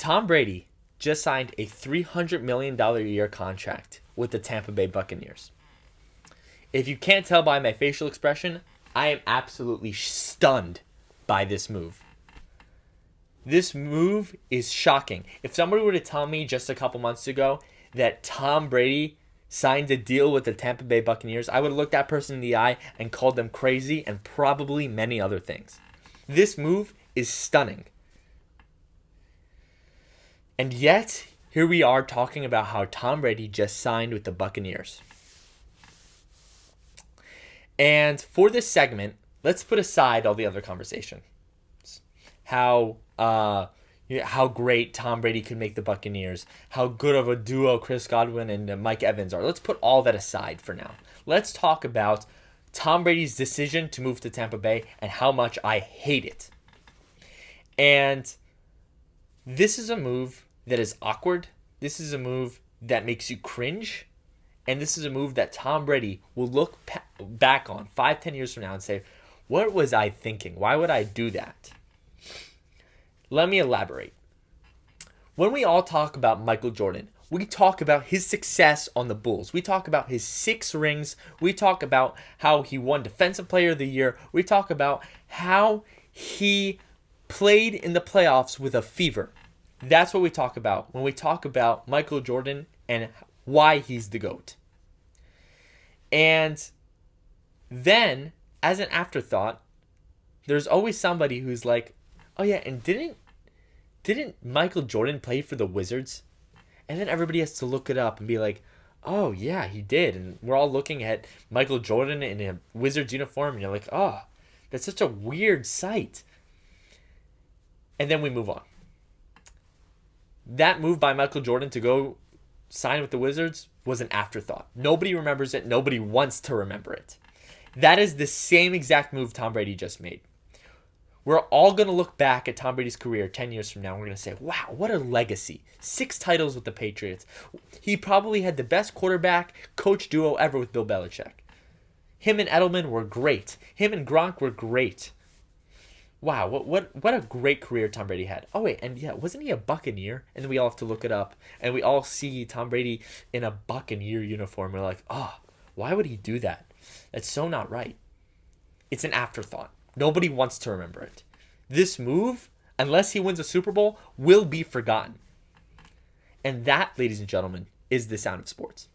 Tom Brady just signed a $300 million a year contract with the Tampa Bay Buccaneers. If you can't tell by my facial expression, I am absolutely stunned by this move. This move is shocking. If somebody were to tell me just a couple months ago that Tom Brady signed a deal with the Tampa Bay Buccaneers, I would have looked that person in the eye and called them crazy and probably many other things. This move is stunning. And yet, here we are talking about how Tom Brady just signed with the Buccaneers. And for this segment, let's put aside all the other conversation. How great Tom Brady could make the Buccaneers, how good of a duo Chris Godwin and Mike Evans are. Let's put all that aside for now. Let's talk about Tom Brady's decision to move to Tampa Bay and how much I hate it. And this is a move that is awkward. This is a move that makes you cringe. And this is a move that Tom Brady will look back on 5-10 years from now and say, what was I thinking? Why would I do that? Let me elaborate. When we all talk about Michael Jordan, we talk about his success on the Bulls. We talk about his 6 rings. We talk about how he won Defensive Player of the Year. We talk about how he played in the playoffs with a fever. That's what we talk about when we talk about Michael Jordan and why he's the GOAT. And then, as an afterthought, there's always somebody who's like, oh yeah, and didn't Michael Jordan play for the Wizards? And then everybody has to look it up and be like, oh yeah, he did. And we're all looking at Michael Jordan in a Wizards uniform, and you're like, oh, that's such a weird sight. And then we move on. That move by Michael Jordan to go sign with the Wizards was an afterthought. Nobody remembers it. Nobody wants to remember it. That is the same exact move Tom Brady just made. We're all going to look back at Tom Brady's career 10 years from now. And we're going to say, wow, what a legacy. 6 titles with the Patriots. He probably had the best quarterback coach duo ever with Bill Belichick. Him and Edelman were great. Him and Gronk were great. Wow, what a great career Tom Brady had. Oh, wait, and yeah, wasn't he a Buccaneer? And then we all have to look it up. And we all see Tom Brady in a Buccaneer uniform. We're like, oh, why would he do that? That's so not right. It's an afterthought. Nobody wants to remember it. This move, unless he wins a Super Bowl, will be forgotten. And that, ladies and gentlemen, is the sound of sports.